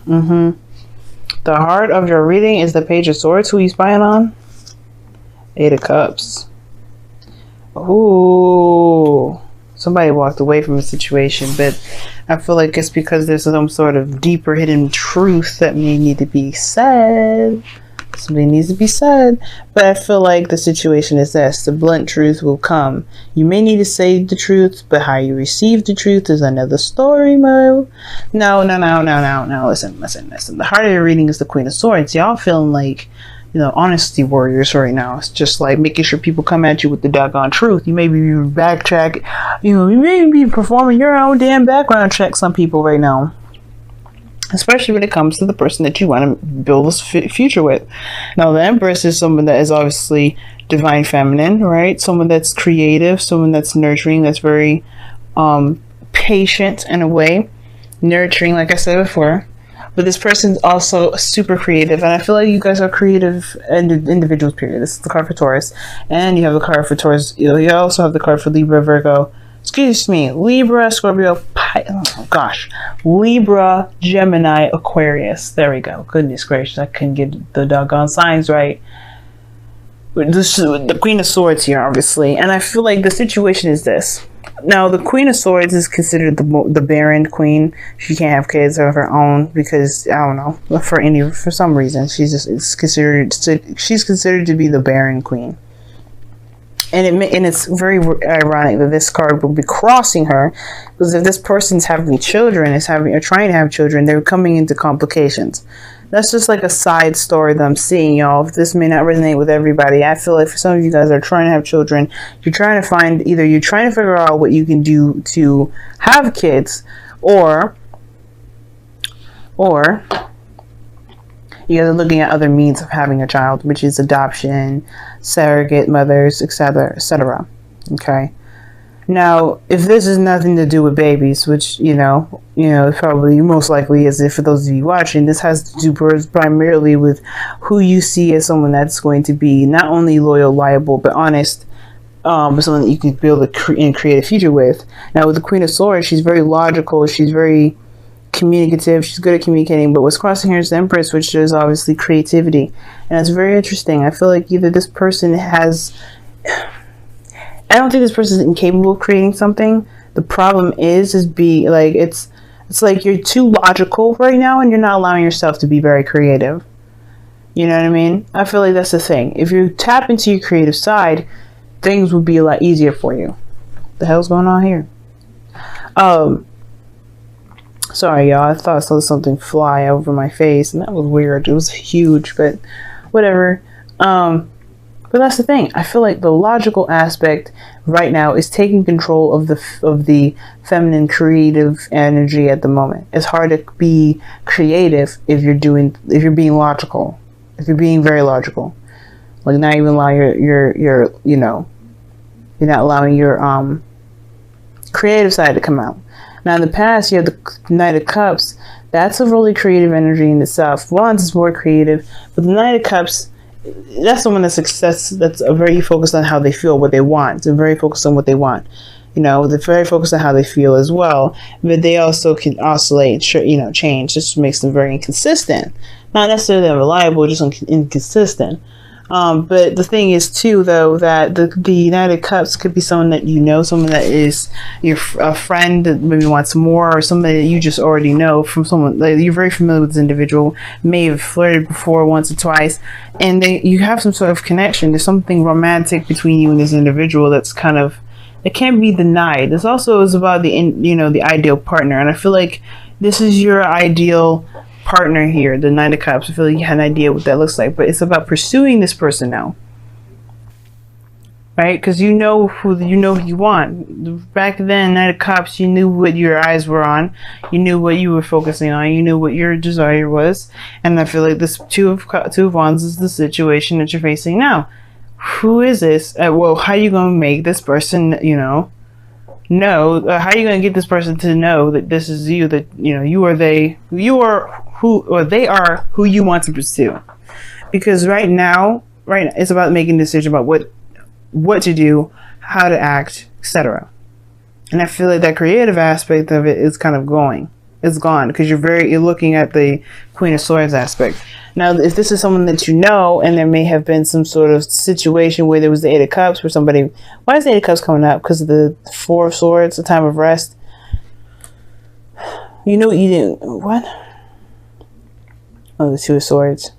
Mm-hmm. The heart of your reading is the Page of Swords. Who you spying on? Eight of Cups. Ooh. Somebody walked away from a situation, but I feel like it's because there's some sort of deeper hidden truth that may need to be said. Something needs to be said. But I feel like the situation is this. The blunt truth will come. You may need to say the truth, but how you receive the truth is another story, Mo. No. Listen. The heart of your reading is the Queen of Swords. Y'all feeling like, honesty warriors right now. It's just like making sure people come at you with the doggone truth. You may be backtrack. You may be performing your own damn background check, some people right now. Especially when it comes to the person that you want to build this future with. Now, the Empress is someone that is obviously divine feminine, right? Someone that's creative, someone that's nurturing, that's very patient in a way. Nurturing, like I said before. But this person's also super creative. And I feel like you guys are creative individuals, period. This is the card for Taurus. And you have the card for Taurus. You also have the card for Libra, Virgo. Excuse me, Libra, Scorpio, Libra, Gemini, Aquarius. There we go. Goodness gracious, I couldn't get the doggone signs right. This is the Queen of Swords here, obviously. And I feel like the situation is this. Now, the Queen of Swords is considered the barren queen. She can't have kids of her own because, I don't know, for some reason, she's considered to be the barren queen. And it's very ironic that this card will be crossing her, because if this person's having children, or trying to have children, they're coming into complications. That's just like a side story that I'm seeing, y'all. This may not resonate with everybody. I feel like for some of you guys that are trying to have children, you're trying to figure out what you can do to have kids, or you guys are looking at other means of having a child, which is adoption, surrogate mothers, etc., etc. Okay. Now, if this has nothing to do with babies, which probably most likely is, if for those of you watching, this has to do primarily with who you see as someone that's going to be not only loyal, liable, but honest, but someone that you can build and create a future with. Now, with the Queen of Swords, she's very logical. She's very communicative. She's good at communicating, but what's crossing here is the Empress, which is obviously creativity, and it's very interesting. I feel like either this person I don't think this person is incapable of creating something. The problem is it's like you're too logical right now, and you're not allowing yourself to be very creative. You know what I mean? I feel like that's the thing. If you tap into your creative side, things would be a lot easier for you. What the hell's going on here? Sorry, y'all. I thought I saw something fly over my face, and that was weird. It was huge, but whatever. But that's the thing. I feel like the logical aspect right now is taking control of the feminine creative energy at the moment. It's hard to be creative if you're being logical. If you're being very logical. Like, not even allow you're not allowing your creative side to come out. Now, in the past, you have the Knight of Cups. That's a really creative energy in itself. Wands is more creative, but the Knight of Cups, that's someone that's very focused on how they feel, what they want. They're very focused on what they want. They're very focused on how they feel as well. But they also can oscillate, change. This makes them very inconsistent. Not necessarily unreliable, just inconsistent. But the thing is too, though, that the United Cups could be someone that someone that is a friend that maybe wants more, or somebody that you just already know from someone that you're very familiar with. This individual may have flirted before once or twice, and you have some sort of connection. There's something romantic between you and this individual that's it can't be denied. This also is about the ideal partner, and I feel like this is your ideal partner here, the Knight of Cups. I feel like you had an idea what that looks like, but it's about pursuing this person now, right? Because you know who you want. Back then, Knight of Cups, you knew what your eyes were on, you knew what you were focusing on, you knew what your desire was, and I feel like this Two of Wands is the situation that you're facing now. Who is this? Well, how are you going to make this person, how are you going to get this person to know that this is you, that they are who you want to pursue? Because right now it's about making a decision about what to do, how to act, etc. And I feel like that creative aspect of it is kind of going. is gone because you're looking at the Queen of Swords aspect. Now, if this is someone that you know, and there may have been some sort of situation where there was the Eight of Cups, where somebody, why is the Eight of Cups coming up? Because of the Four of Swords, the time of rest. You know what you didn't, what? Oh, the Two of Swords.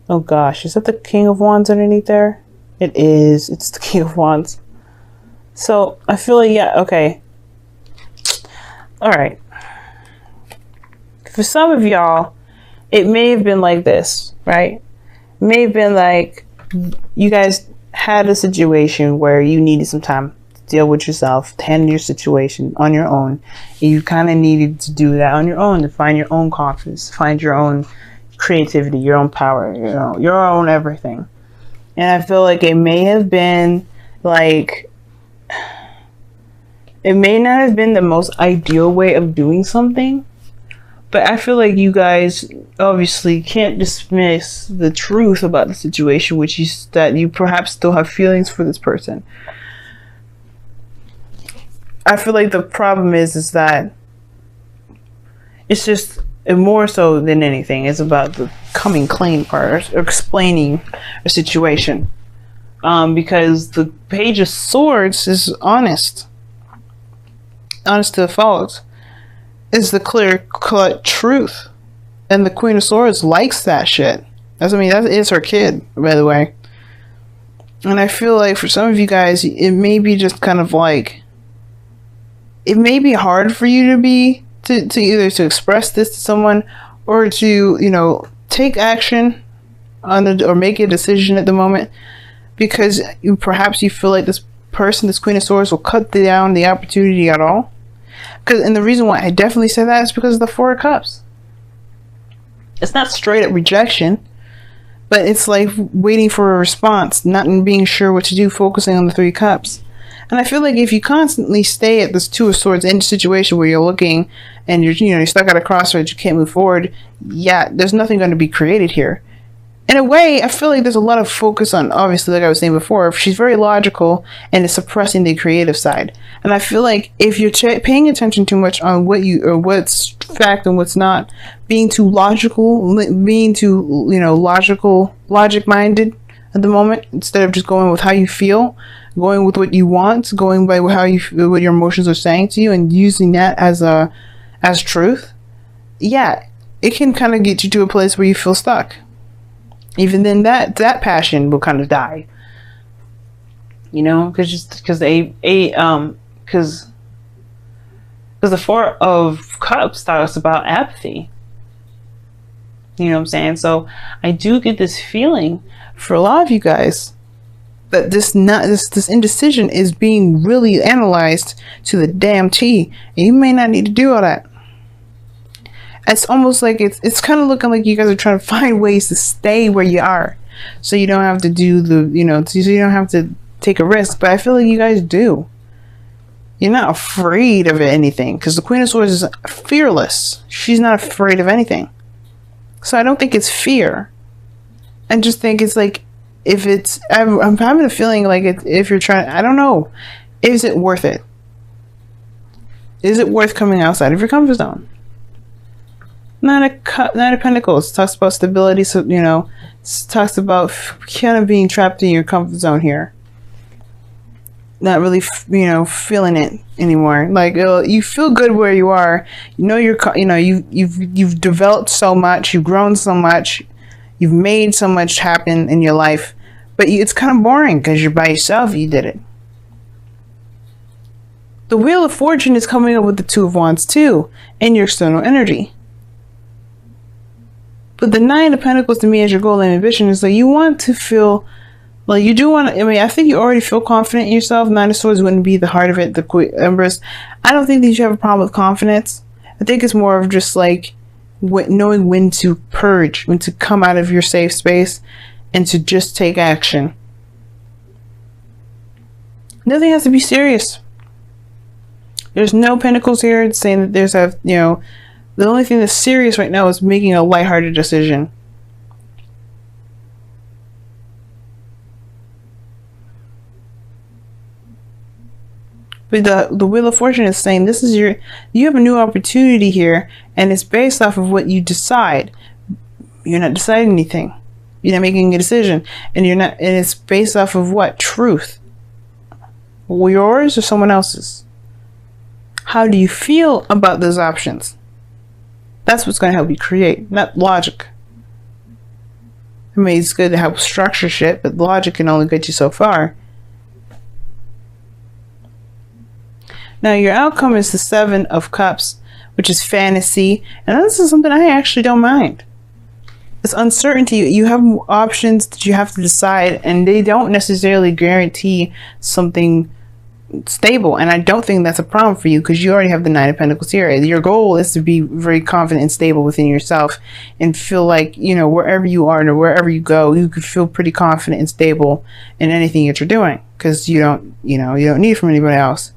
Oh gosh, is that the King of Wands underneath there? It is. It's the King of Wands. So I feel like, yeah, okay. All right. For some of y'all, it may have been like this, right? It may have been like you guys had a situation where you needed some time to deal with yourself, to handle your situation on your own. And you kind of needed to do that on your own, to find your own confidence, find your own creativity, your own power, your own everything. And I feel like it may have been like, it may not have been the most ideal way of doing something, but I feel like you guys obviously can't dismiss the truth about the situation, which is that you perhaps still have feelings for this person. I feel like the problem is that it's just more so than anything, it's about the coming clean part, or explaining a situation. Because the Page of Swords is honest to the fault. Is the clear-cut truth. And the Queen of Swords likes that shit. That is her kid, by the way. And I feel like for some of you guys, it may be just kind of like, it may be hard for you to either to express this to someone, or to, take action on it, or make a decision at the moment, because perhaps you feel like this person, this Queen of Swords, will cut down the opportunity at all. And the reason why I definitely say that is because of the Four of Cups. It's not straight up rejection, but it's like waiting for a response, not being sure what to do, focusing on the Three of Cups. And I feel like if you constantly stay at this Two of Swords in a situation where you're looking and you're stuck at a crossroads, you can't move forward, yeah, there's nothing going to be created here. In a way, I feel like there's a lot of focus on, obviously, like I was saying before, she's very logical and is suppressing the creative side. And I feel like if you're paying attention too much on what's fact and what's not, being too logical, being too, logic-minded at the moment, instead of just going with how you feel, going with what you want, going by how you feel, what your emotions are saying to you, and using that as truth, yeah, it can kind of get you to a place where you feel stuck. Even then, that passion will kind of die, because the Four of Cups talks about apathy. You know what I'm saying? So I do get this feeling for a lot of you guys that this indecision is being really analyzed to the damn T, and you may not need to do all that. It's almost like it's kind of looking like you guys are trying to find ways to stay where you are, so you don't have to do so you don't have to take a risk. But I feel like you guys do. You're not afraid of anything, because the Queen of Swords is fearless. She's not afraid of anything. So I don't think it's fear. I just think it's like, I'm having a feeling like if you're trying, I don't know, is it worth it? Is it worth coming outside of your comfort zone? Nine of Pentacles talks about stability, so it talks about kind of being trapped in your comfort zone here, not really feeling it anymore. Like, you feel good where you are, you've developed so much, you've grown so much, you've made so much happen in your life, but it's kind of boring because you're by yourself. You did it. The Wheel of Fortune is coming up with the Two of Wands too in your external energy. But the Nine of Pentacles to me as your goal and ambition is like, you want to feel like you do want to, I think you already feel confident in yourself. Nine of Swords wouldn't be the heart of it, the Empress. I don't think that you have a problem with confidence. I think it's more of just like knowing when to purge, when to come out of your safe space and to just take action. Nothing has to be serious. There's no Pentacles here. It's saying that there's the only thing that's serious right now is making a lighthearted decision. But the Wheel of Fortune is saying this is you have a new opportunity here, and it's based off of what you decide. You're not deciding anything. You're not making a decision, and it's based off of what? Truth. Yours or someone else's? How do you feel about those options? That's what's going to help you create, not logic. I mean, it's good to help structure shit, but logic can only get you so far. Now, your outcome is the 7 of Cups, which is fantasy, and this is something I actually don't mind. It's uncertainty. You have options that you have to decide, and they don't necessarily guarantee something stable, and I don't think that's a problem for you because you already have the 9 of Pentacles here. Your goal is to be very confident and stable within yourself and feel like, you know, wherever you are or wherever you go, you could feel pretty confident and stable in anything that you're doing because you don't need it from anybody else.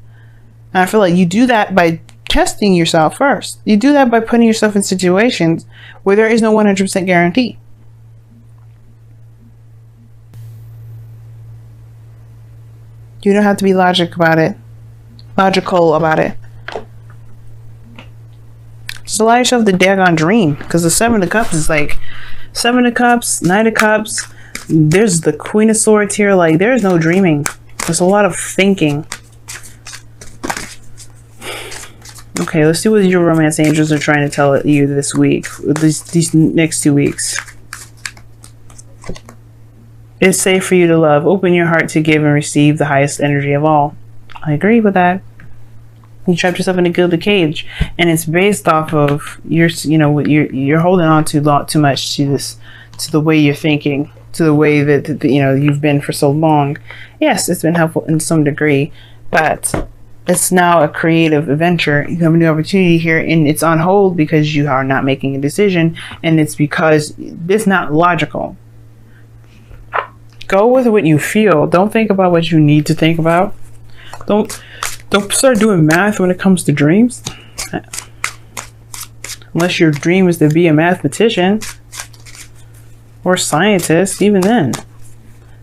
And I feel like you do that by testing yourself first. You do that by putting yourself in situations where there is no 100% guarantee. You don't have to be logical about it. Just allow yourself to daggone dream. Because the 7 of Cups is like 7 of Cups, 9 of Cups. There's the Queen of Swords here. Like, there's no dreaming. There's a lot of thinking. Okay, let's see what your romance angels are trying to tell you this week. These next 2 weeks. It's safe for you to love. Open your heart to give and receive the highest energy of all. I agree with that. You trapped yourself in a gilded cage, and it's based off of you're holding on too much to the way you're thinking, to the way that you've been for so long. Yes, it's been helpful in some degree, but it's now a creative adventure. You have a new opportunity here, and it's on hold because you are not making a decision, and it's because it's not logical. Go with what you feel. Don't think about what you need to think about. Don't start doing math when it comes to dreams. Unless your dream is to be a mathematician or scientist, even then.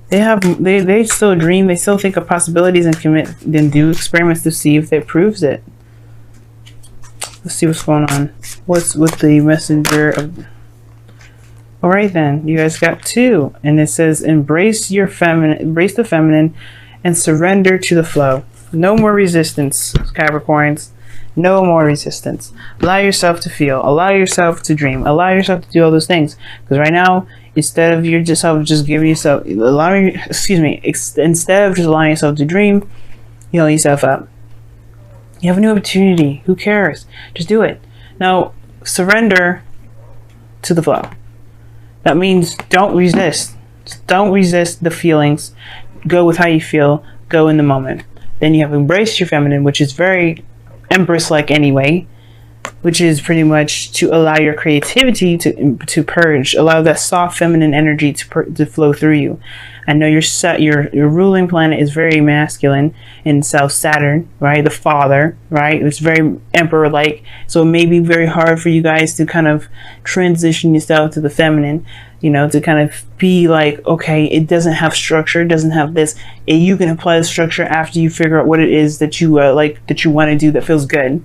They still dream, they still think of possibilities and commit, then do experiments to see if it proves it. Let's see what's going on. What's with the messenger of... Alright then, you guys got 2, and it says embrace the feminine and surrender to the flow. No more resistance, Capricorns. No more resistance. Allow yourself to feel, allow yourself to dream, allow yourself to do all those things. Because right now, instead of instead of just allowing yourself to dream, you hold yourself up. You have a new opportunity. Who cares? Just do it. Now, surrender to the flow. That means don't resist. Don't resist the feelings. Go with how you feel. Go in the moment. Then you have embraced your feminine, which is very Empress-like anyway, which is pretty much to allow your creativity to purge, allow that soft feminine energy to flow through you. I know your ruling planet is very masculine in South Saturn, right? The father, right? It's very Emperor-like, so it may be very hard for you guys to kind of transition yourself to the feminine, to kind of be like, okay, it doesn't have structure, it doesn't have this. And you can apply the structure after you figure out what it is that you that you want to do that feels good,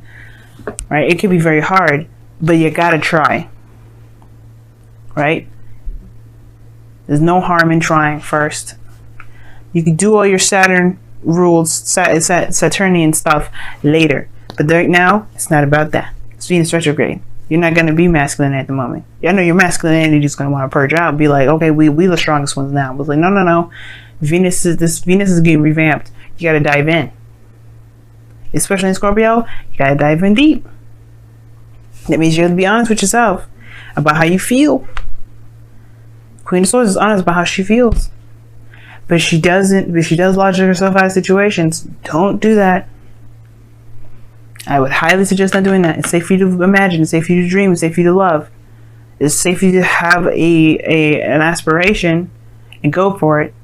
right? It can be very hard, but you gotta try, right? There's no harm in trying first. You can do all your Saturn rules, Saturnian stuff later. But right now, it's not about that. It's Venus retrograde. You're not going to be masculine at the moment. I know your masculinity is going to want to purge out and be like, okay, we the strongest ones now. But it's like, no. Venus is getting revamped. You got to dive in. Especially in Scorpio, you got to dive in deep. That means you have to be honest with yourself about how you feel. Queen of Swords is honest about how she feels, but she does logic herself out of situations. Don't do that. I would highly suggest not doing that. It's safe for you to imagine. It's safe for you to dream. It's safe for you to love. It's safe for you to have an aspiration and go for it.